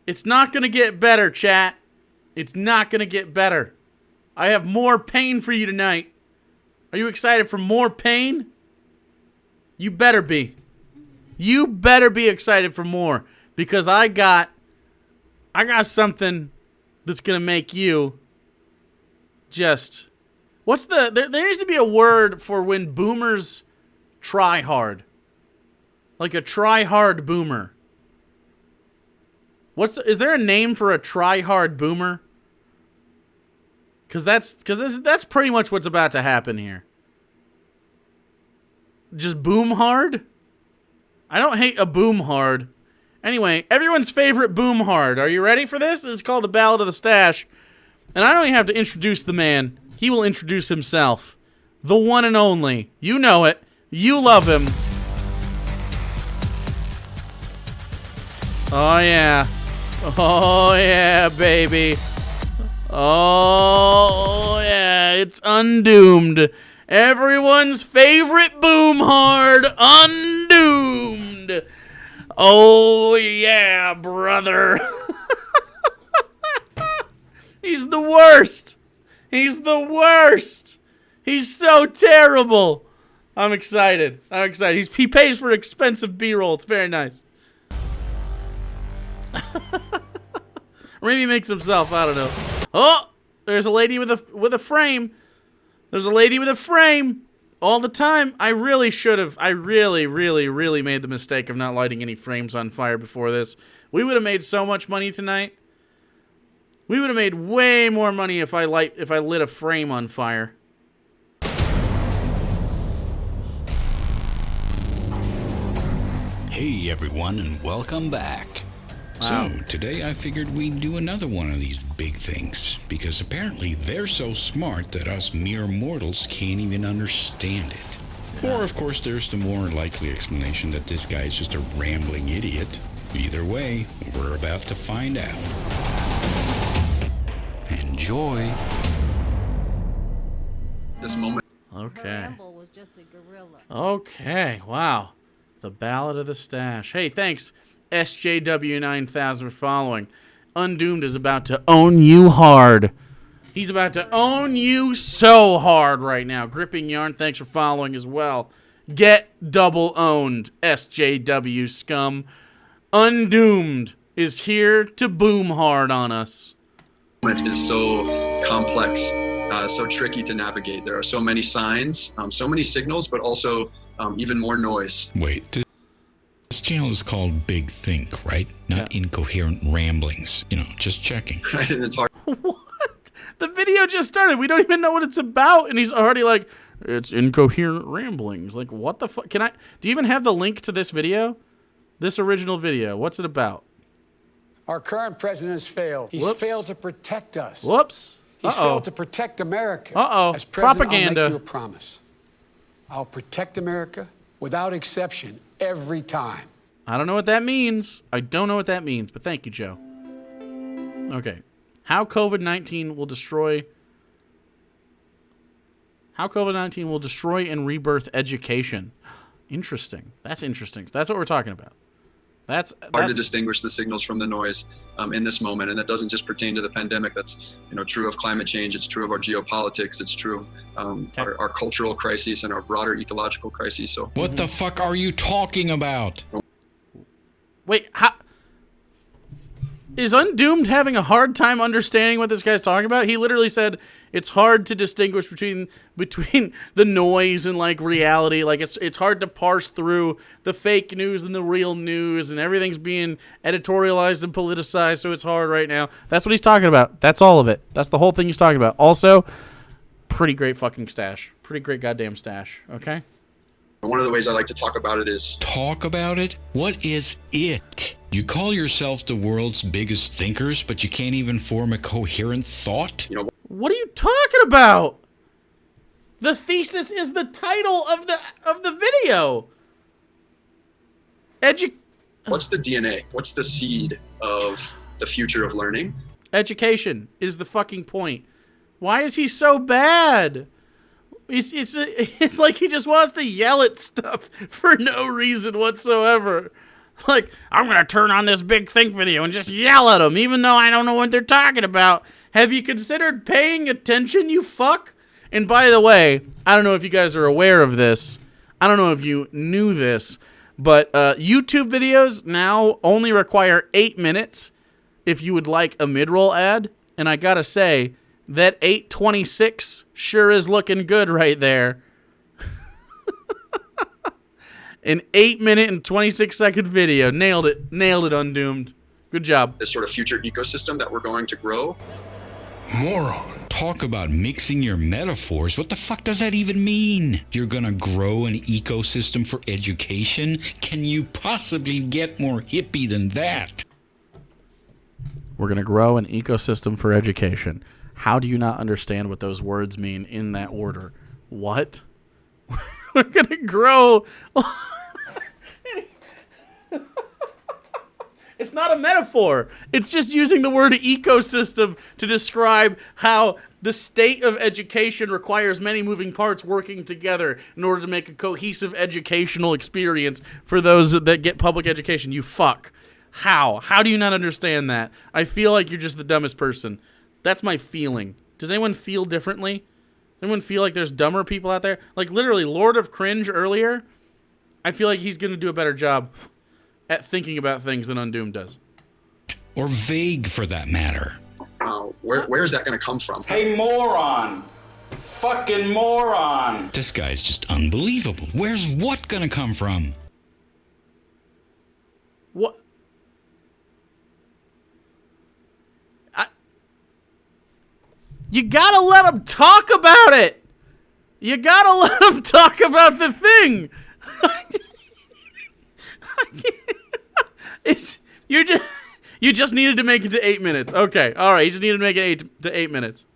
It's not going to get better, chat. It's not going to get better. I have more pain for you tonight. Are you excited for more pain? You better be. You better be excited for more. Because I got something that's going to make you just... There needs to be a word for when boomers try hard. Like a try-hard boomer. Is there a name for a try-hard boomer? Because that's pretty much what's about to happen here. Just boom hard? I don't hate a boom hard. Anyway, everyone's favorite boom hard. Are you ready for this? It's called the Ballad of the Stash. And I don't even have to introduce the man. He will introduce himself. The one and only. You know it. You love him. Oh, yeah. Oh, yeah, baby. Oh, yeah. It's Undoomed. Everyone's favorite boom hard. Undoomed. Oh, yeah, brother. He's the worst. He's the worst. He's so terrible. I'm excited. He pays for expensive B-roll. It's very nice. Or maybe he makes himself. I don't know. Oh, there's a lady with a frame. There's a lady with a frame all the time. I really should have. I really made the mistake of not lighting any frames on fire before this. We would have made so much money tonight. We would have made way more money if I lit a frame on fire. Hey everyone, and welcome back. Wow. So, today I figured we'd do another one of these big things, because apparently they're so smart that us mere mortals can't even understand it. Or, of course, there's the more likely explanation that this guy's just a rambling idiot. Either way, we're about to find out. Enjoy. This moment. Okay. Okay, wow. The Ballad of the Stash. Hey, thanks, SJW9000, for following. Undoomed is about to own you hard. He's about to own you so hard right now. Gripping Yarn, thanks for following as well. Get double owned, SJW scum. Undoomed is here to boom hard on us. Is so complex, so tricky to navigate. There are so many signs, so many signals, but also even more noise. Wait, this channel is called Big Think, right? Not incoherent ramblings. You know, just checking. Right? And it's hard. What? The video just started. We don't even know what it's about, and he's already like, it's incoherent ramblings. Like, what the fuck? Do you even have the link to this video? This original video. What's it about? Our current president has failed. He's failed to protect us. Whoops. He's failed to protect America. As president, propaganda. I'll make you a promise. I'll protect America without exception every time. I don't know what that means. I don't know what that means, but thank you, Joe. Okay. How COVID-19 will destroy and rebirth education. Interesting. That's interesting. That's what we're talking about. That's hard to distinguish the signals from the noise in this moment, and that doesn't just pertain to the pandemic. That's true of climate change. It's true of our geopolitics. It's true of our cultural crises and our broader ecological crises. So, what the fuck are you talking about? Wait, how is Undoomed having a hard time understanding what this guy's talking about? He literally said it's hard to distinguish between the noise and like reality. Like it's hard to parse through the fake news and the real news, and everything's being editorialized and politicized, so it's hard right now. That's what he's talking about. That's all of it. That's the whole thing he's talking about. Also, pretty great fucking stash. Pretty great goddamn stash, okay? One of the ways I like to talk about it is... Talk about it? What is it? You call yourselves the world's biggest thinkers, but you can't even form a coherent thought? What are you talking about? The thesis is the title of the video. What's the DNA? What's the seed of the future of learning? Education is the fucking point. Why is he so bad? It's like he just wants to yell at stuff for no reason whatsoever. Like, I'm going to turn on this big think video and just yell at them, even though I don't know what they're talking about. Have you considered paying attention, you fuck? And by the way, I don't know if you guys are aware of this. I don't know if you knew this, but YouTube videos now only require 8 minutes if you would like a mid-roll ad. And I gotta say, that 8:26 sure is looking good right there. An 8-minute and 26-second video. Nailed it, Undoomed. Good job. This sort of future ecosystem that we're going to grow. Moron. Talk about mixing your metaphors. What the fuck does that even mean? You're gonna grow an ecosystem for education? Can you possibly get more hippie than that? We're gonna grow an ecosystem for education. How do you not understand what those words mean in that order? What? We're gonna grow... It's not a metaphor. It's just using the word ecosystem to describe how the state of education requires many moving parts working together in order to make a cohesive educational experience for those that get public education. You fuck. How? How do you not understand that? I feel like you're just the dumbest person. That's my feeling. Does anyone feel differently? Does anyone feel like there's dumber people out there? Like, literally, Lord of Cringe earlier, I feel like he's going to do a better job at thinking about things than Undoomed does. Or vague, for that matter. Where is that going to come from? Hey, moron! Fucking moron! This guy's just unbelievable. Where's what gonna come from? What? You gotta let him talk about it! You gotta let him talk about the thing! You just needed to make it to 8 minutes. Okay, alright, you just needed to make it to 8 minutes.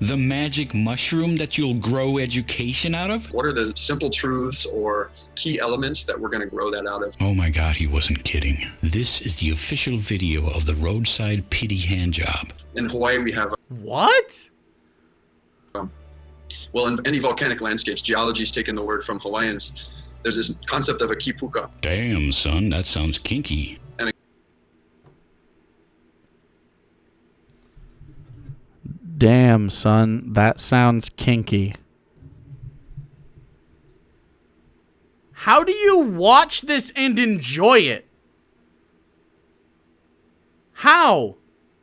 The magic mushroom that you'll grow education out of? What are the simple truths or key elements that we're going to grow that out of? Oh my god, he wasn't kidding. This is the official video of the roadside pity handjob. In Hawaii, we have... What? Well, in any volcanic landscapes, geology's taken the word from Hawaiians. There's this concept of a kipuka. Damn, son, that sounds kinky. Damn, son, that sounds kinky. How do you watch this and enjoy it? How?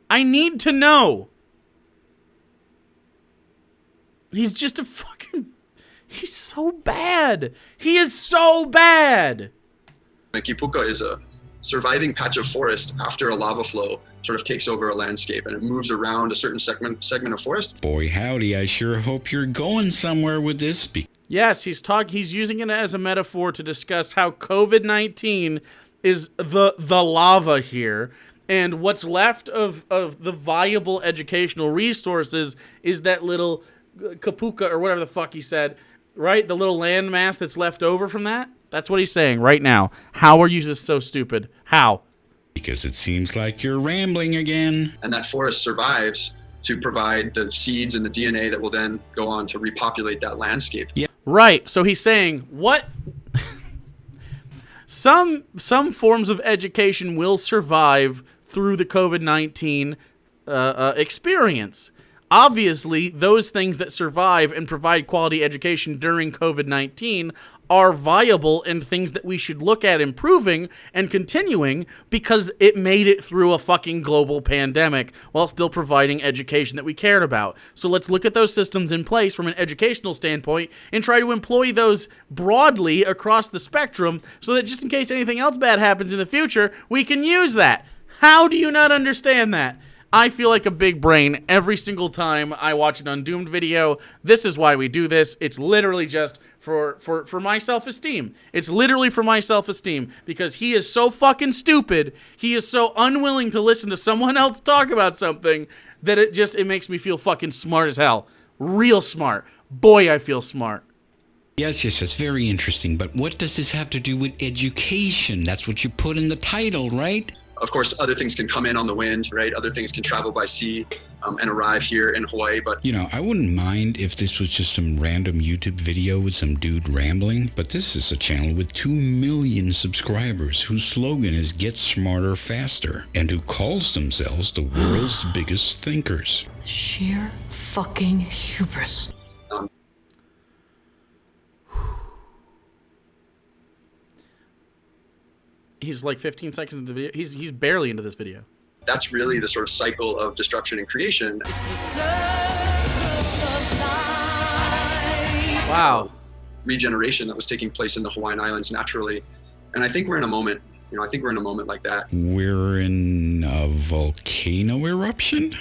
I need to know. He's just a fucking... He's so bad. He is so bad. A kipuka is a surviving patch of forest after a lava flow sort of takes over a landscape, and it moves around a certain segment of forest. Boy, howdy, I sure hope you're going somewhere with this. Yes, he's using it as a metaphor to discuss how COVID-19 is the lava here, and what's left of the viable educational resources is that little Kipuka, or whatever the fuck he said, right? The little landmass that's left over from that. That's what he's saying right now. How are you just so stupid? How? Because it seems like you're rambling again. And that forest survives to provide the seeds and the DNA that will then go on to repopulate that landscape. Yeah. Right. So he's saying what? Some forms of education will survive through the COVID-19 experience. Obviously, those things that survive and provide quality education during COVID-19 are viable and things that we should look at improving and continuing because it made it through a fucking global pandemic while still providing education that we cared about. So let's look at those systems in place from an educational standpoint and try to employ those broadly across the spectrum so that just in case anything else bad happens in the future, we can use that. How do you not understand that? I feel like a big brain every single time I watch an Undoomed video. This is why we do this. It's literally just for my self-esteem. It's literally for my self-esteem because he is so fucking stupid. He is so unwilling to listen to someone else talk about something that it makes me feel fucking smart as hell. Real smart. Boy, I feel smart. Yes, it's very interesting, but what does this have to do with education? That's what you put in the title, right? Of course, other things can come in on the wind, right? Other things can travel by sea and arrive here in Hawaii. But You know, I wouldn't mind if this was just some random YouTube video with some dude rambling, but this is a channel with 2 million subscribers whose slogan is Get Smarter Faster, and who calls themselves the world's biggest thinkers. Sheer fucking hubris. He's like 15 seconds into the video. He's barely into this video. that's really the sort of cycle of destruction and creation. Wow. Regeneration that was taking place in the Hawaiian Islands naturally. And I think we're in a moment, I think we're in a moment like that. We're in a volcano eruption?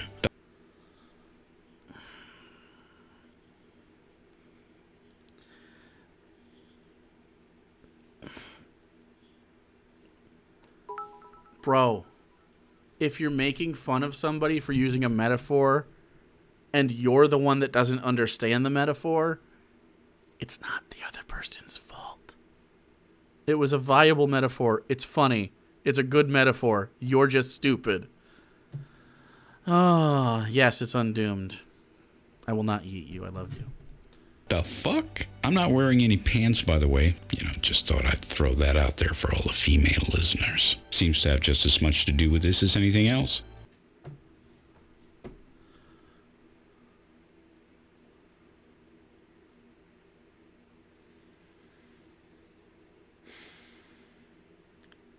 Bro, if you're making fun of somebody for using a metaphor and you're the one that doesn't understand the metaphor, it's not the other person's fault. It was a viable metaphor. It's funny. It's a good metaphor. You're just stupid. Oh, yes, it's Undoomed. I will not eat you. I love you. The fuck? I'm not wearing any pants, by the way. Just thought I'd throw that out there for all the female listeners. Seems to have just as much to do with this as anything else.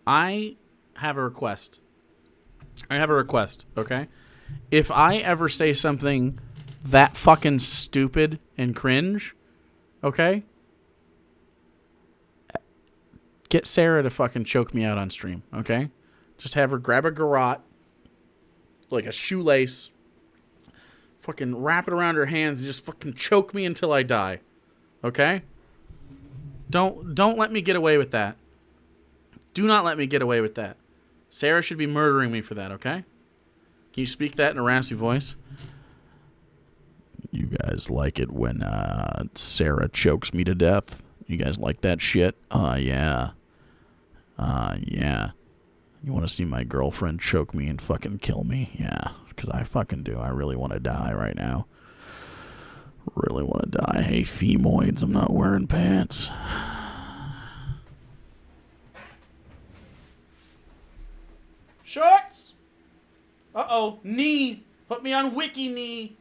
I have a request. Okay? If I ever say something that fucking stupid and cringe, okay? Get Sarah to fucking choke me out on stream, okay? Just have her grab a garrote, like a shoelace, fucking wrap it around her hands and just fucking choke me until I die, okay? Don't let me get away with that. Do not let me get away with that. Sarah should be murdering me for that, okay? Can you speak that in a raspy voice? You guys like it when Sarah chokes me to death? You guys like that shit? Yeah. Yeah. You want to see my girlfriend choke me and fucking kill me? Yeah, because I fucking do. I really want to die right now. Really want to die. Hey, femoids, I'm not wearing pants. Shorts! Uh-oh, knee. Put me on wiki knee.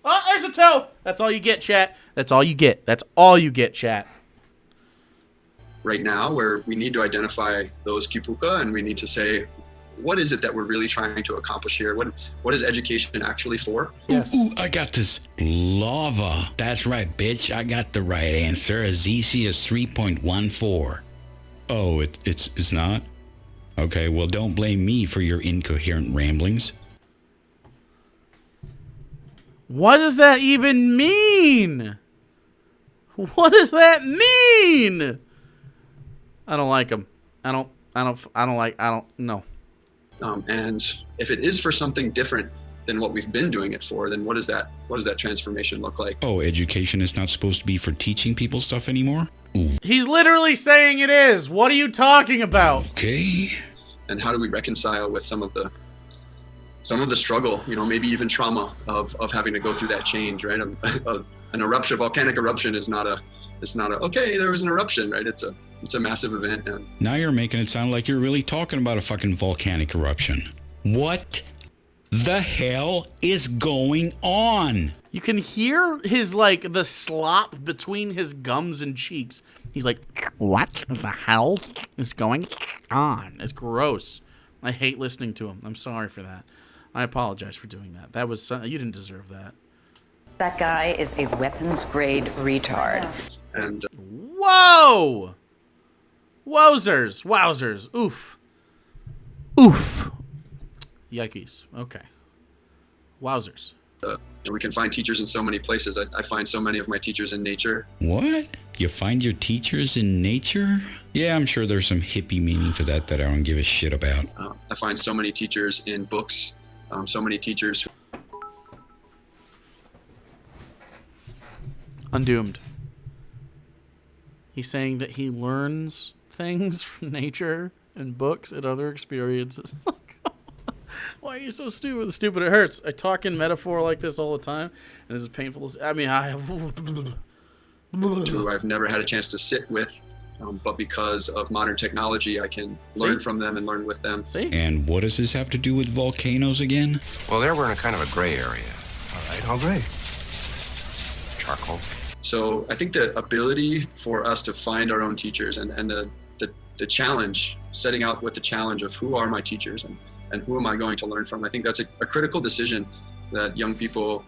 Oh, there's a toe. That's all you get, chat. That's all you get. That's all you get, chat. Right now, where we need to identify those Kipuka and we need to say, what is it that we're really trying to accomplish here? What is education actually for? Yes. Ooh, I got this. Lava. That's right, bitch. I got the right answer. ZC is 3.14. Oh, it's not? Okay, well, don't blame me for your incoherent ramblings. What does that even mean? What does that mean? I don't like him. No. And if it is for something different than what we've been doing it for, then what does that transformation look like? Oh, education is not supposed to be for teaching people stuff anymore? Ooh. He's literally saying it is. What are you talking about? Okay. And how do we reconcile with some of the struggle, maybe even trauma of having to go through that change, right? An eruption, volcanic eruption is not okay, there was an eruption, right? It's a massive event. And now you're making it sound like you're really talking about a fucking volcanic eruption. What the hell is going on? You can hear his, the slop between his gums and cheeks. He's like, what the hell is going on? It's gross. I hate listening to him. I'm sorry for that. I apologize for doing that. That was, you didn't deserve that. That guy is a weapons-grade retard. And Whoa! Wowzers. Oof. Yikes. Okay. Wowzers. we can find teachers in so many places. I find so many of my teachers in nature. What? You find your teachers in nature? Yeah, I'm sure there's some hippie meaning for that I don't give a shit about. I find so many teachers in books, so many teachers. Undoomed. He's saying that he learns things from nature and books and other experiences. Why are you so stupid? Stupid, it hurts. I talk in metaphor like this all the time, and this is painful. I mean, who I've never had a chance to sit with, but because of modern technology, I can learn from them and learn with them. See? And what does this have to do with volcanoes again? Well, there we're in a kind of a gray area. All right, how gray? Charcoal. So I think the ability for us to find our own teachers and the challenge, setting out with the challenge of who are my teachers and who am I going to learn from, I think that's a critical decision that young people,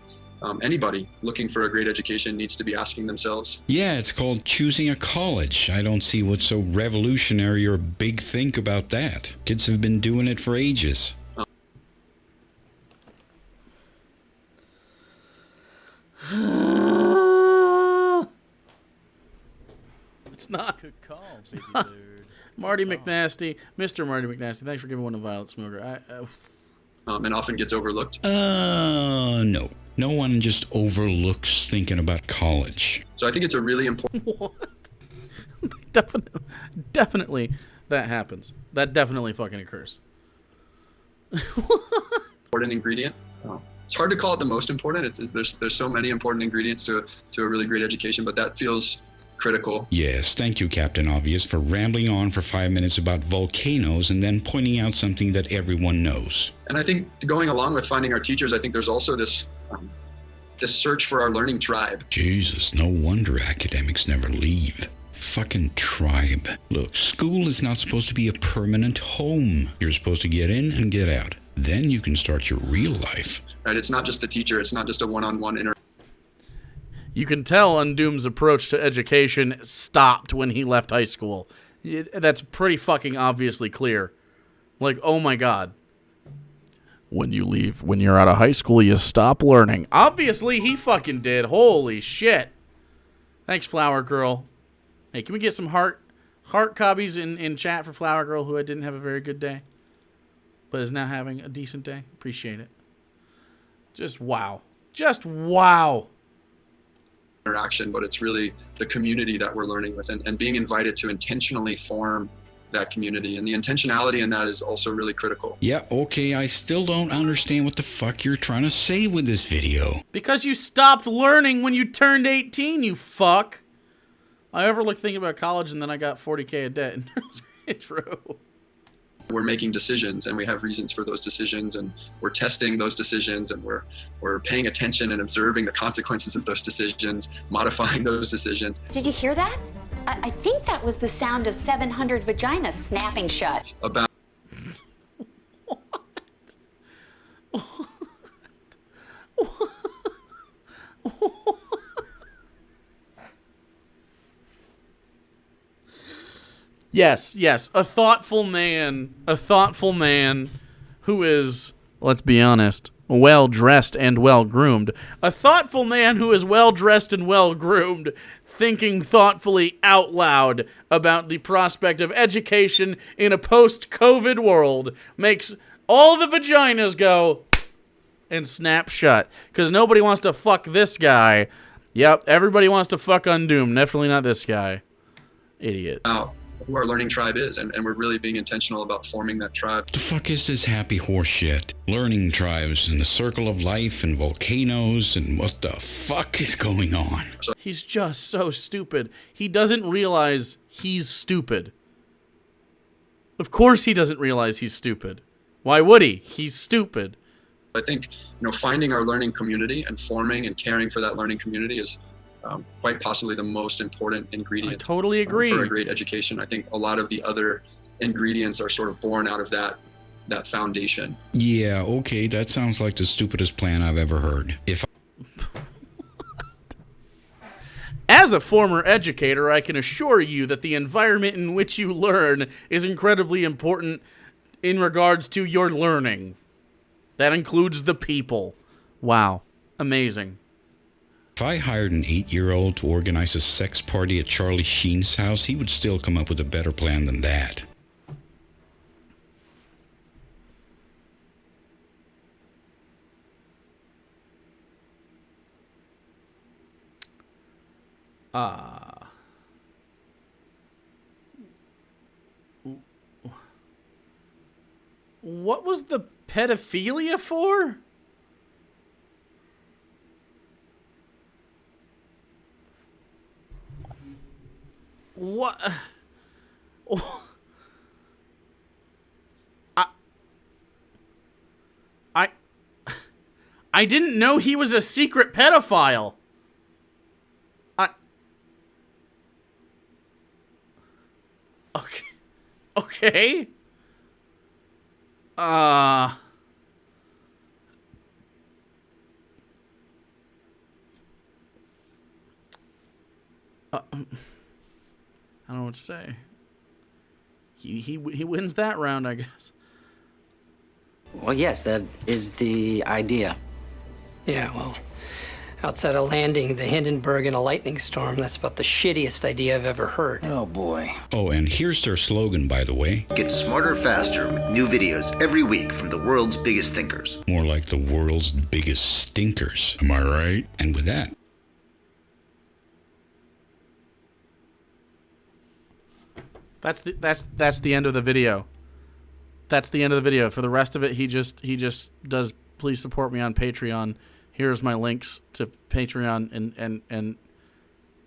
anybody looking for a great education, needs to be asking themselves. Yeah, it's called choosing a college. I don't see what's so revolutionary or big think about that. Kids have been doing it for ages. It's not. Good call, baby bird. Marty McNasty, Mr. Marty McNasty, thanks for giving one to Violet Smoker. And often gets overlooked. No. No one just overlooks thinking about college. So I think it's a really important... What? Definitely that happens. That definitely fucking occurs. important ingredient. It's hard to call it the most important. There's so many important ingredients to a really great education, but that feels critical. Yes, thank you, Captain Obvious, for rambling on for 5 minutes about volcanoes and then pointing out something that everyone knows. And I think going along with finding our teachers, I think there's also this search for our learning tribe. Jesus, no wonder academics never leave. Fucking tribe. Look, school is not supposed to be a permanent home. You're supposed to get in and get out. Then you can start your real life. Right? It's not just the teacher. It's not just a one-on-one interaction. You can tell Undoomed's approach to education stopped when he left high school. That's pretty fucking obviously clear. Like, oh my god. When you're out of high school, you stop learning. Obviously, he fucking did. Holy shit. Thanks, Flower Girl. Hey, can we get some heart copies in chat for Flower Girl, who I didn't have a very good day, but is now having a decent day? Appreciate it. Just wow. Just wow. Interaction, but it's really the community that we're learning with and being invited to intentionally form that community. And the intentionality in that is also really critical. Yeah, okay, I still don't understand what the fuck you're trying to say with this video. Because you stopped learning when you turned 18, you fuck. I overlooked thinking about college and then I got 40K of debt. It's true. We're making decisions and we have reasons for those decisions and we're testing those decisions and we're paying attention and observing the consequences of those decisions, modifying those decisions. Did you hear that? I think that was the sound of 700 vaginas snapping shut. About Yes, a thoughtful man who is, let's be honest, well-dressed and well-groomed. A thoughtful man who is well-dressed and well-groomed, thinking thoughtfully out loud about the prospect of education in a post-COVID world makes all the vaginas go and snap shut. Because nobody wants to fuck this guy. Yep, everybody wants to fuck Undoomed. Definitely not this guy. Idiot. who our learning tribe is, and we're really being intentional about forming that tribe. The fuck is this happy horse shit? Learning tribes and the circle of life and volcanoes and what the fuck is going on? He's just so stupid. He doesn't realize he's stupid. Of course he doesn't realize he's stupid. Why would he? He's stupid. I think, finding our learning community and forming and caring for that learning community is quite possibly the most important ingredient. I totally agree. For a great education. I think a lot of the other ingredients are sort of born out of that foundation. Yeah, okay, that sounds like the stupidest plan I've ever heard. As a former educator, I can assure you that the environment in which you learn is incredibly important in regards to your learning. That includes the people. Wow. Amazing. If I hired an 8-year-old to organize a sex party at Charlie Sheen's house, he would still come up with a better plan than that. What was the pedophilia for? What? I didn't know he was a secret pedophile. Okay. Okay. I don't know what to say. He wins that round, I guess. Well, yes, that is the idea. Yeah, well, outside of landing the Hindenburg in a lightning storm, that's about the shittiest idea I've ever heard. Oh, boy. Oh, and here's their slogan, by the way. Get smarter faster with new videos every week from the world's biggest thinkers. More like the world's biggest stinkers. Am I right? And with that, that's the end of the video. That's the end of the video. For the rest of it, he just does please support me on Patreon. Here's my links to Patreon and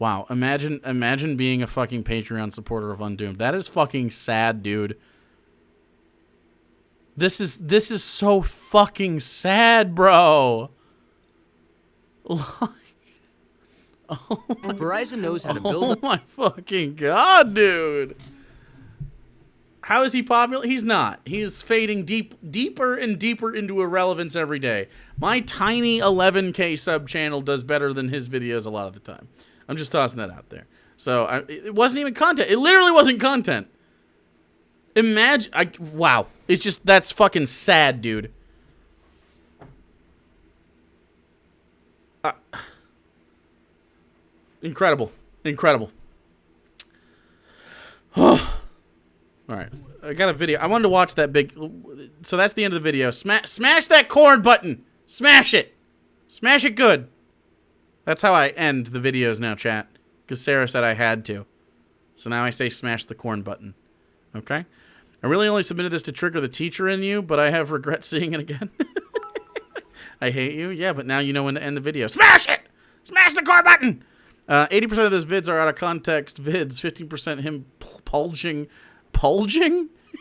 wow, imagine being a fucking Patreon supporter of Undoomed. That is fucking sad, dude. This is so fucking sad, bro. Verizon knows how to build. Oh my fucking god, dude. How is he popular? He's not. He's fading deeper and deeper into irrelevance every day. My tiny 11K sub channel does better than his videos a lot of the time. I'm just tossing that out there. So it wasn't even content. It literally wasn't content. Imagine, wow. It's just, that's fucking sad, dude. Incredible. Incredible. All right, I got a video. I wanted to watch that big. So that's the end of the video. Smash that corn button. Smash it. Smash it good. That's how I end the videos now, chat. Because Sarah said I had to. So now I say smash the corn button. Okay? I really only submitted this to trigger the teacher in you, but I have regret seeing it again. I hate you. Yeah, but now you know when to end the video. Smash it. Smash the corn button. 80% of those vids are out of context vids. 15% him pulging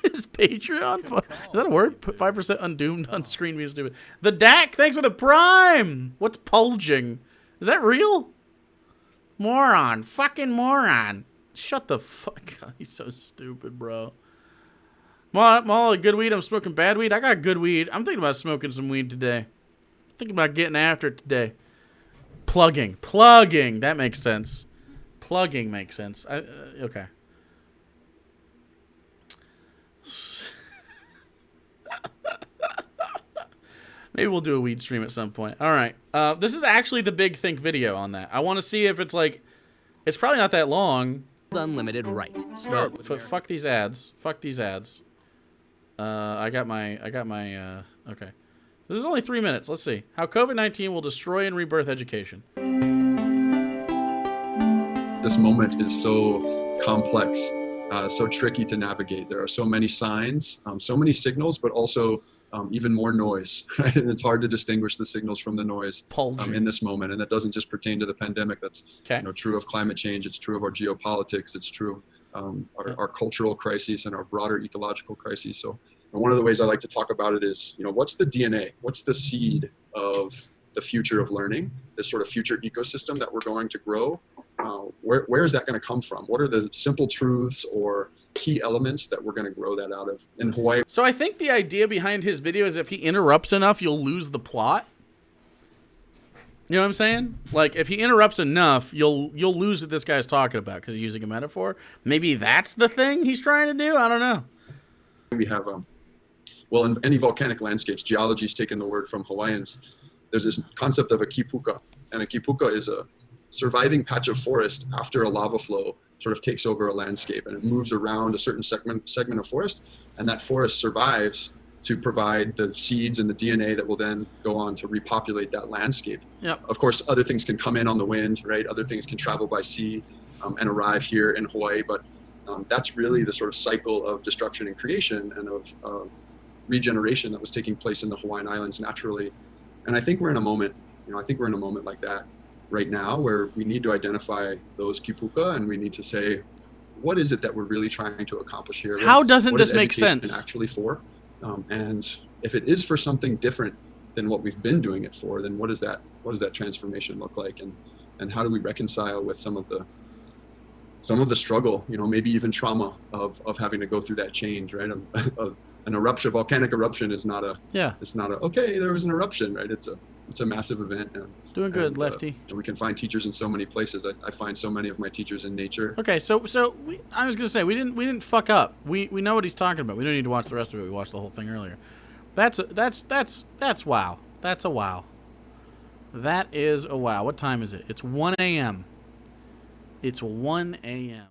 his Patreon. Is that a word? 5% undoomed on screen being stupid. The DAC, thanks for the prime. What's pulging? Is that real? Moron. Fucking moron. Shut the fuck up. He's so stupid, bro. Molly, good weed. I'm smoking bad weed. I got good weed. I'm thinking about smoking some weed today. Thinking about getting after it today. Plugging. That makes sense. Plugging makes sense. Okay. Maybe we'll do a weed stream at some point. All right. This is actually the big think video on that. I want to see if it's like, it's probably not that long. Unlimited right. Start with fuck these ads. Fuck these ads. I got my, okay. This is only 3 minutes. Let's see. How COVID-19 will destroy and rebirth education. This moment is so complex, so tricky to navigate. There are so many signs, so many signals, but also even more noise, right? And it's hard to distinguish the signals from the noise in this moment. And that doesn't just pertain to the pandemic. That's true of climate change. It's true of our geopolitics. It's true of our cultural crises and our broader ecological crises. So one of the ways I like to talk about it is, what's the DNA? What's the seed of the future of learning, this sort of future ecosystem that we're going to grow? Where is that going to come from? What are the simple truths or key elements that we're going to grow that out of in Hawaii? So I think the idea behind his video is if he interrupts enough, you'll lose the plot. You know what I'm saying? Like, if he interrupts enough, you'll lose what this guy's talking about because he's using a metaphor. Maybe that's the thing he's trying to do? I don't know. We have, well, in any volcanic landscapes, geology's taken the word from Hawaiians. There's this concept of a kipuka, and a kipuka is a surviving patch of forest after a lava flow sort of takes over a landscape, and it moves around a certain segment of forest, and that forest survives to provide the seeds and the DNA that will then go on to repopulate that landscape. Yep. Of course, other things can come in on the wind, right? Other things can travel by sea and arrive here in Hawaii, but that's really the sort of cycle of destruction and creation and of regeneration that was taking place in the Hawaiian Islands naturally. And I think we're in a moment, like that right now, where we need to identify those Kipuka, and we need to say, what is it that we're really trying to accomplish here? How doesn't what this is make education sense? actually for? And if it is for something different than what we've been doing it for, then what does that transformation look like? And how do we reconcile with some of the struggle, maybe even trauma of having to go through that change, right? An eruption, volcanic eruption is not okay, there was an eruption, right? It's a massive event. Doing good, Lefty. We can find teachers in so many places. I find so many of my teachers in nature. Okay, so I was gonna say we didn't fuck up. We know what he's talking about. We don't need to watch the rest of it. We watched the whole thing earlier. That's wow. That's a wow. That is a wow. What time is it? It's 1 a.m. It's 1 a.m.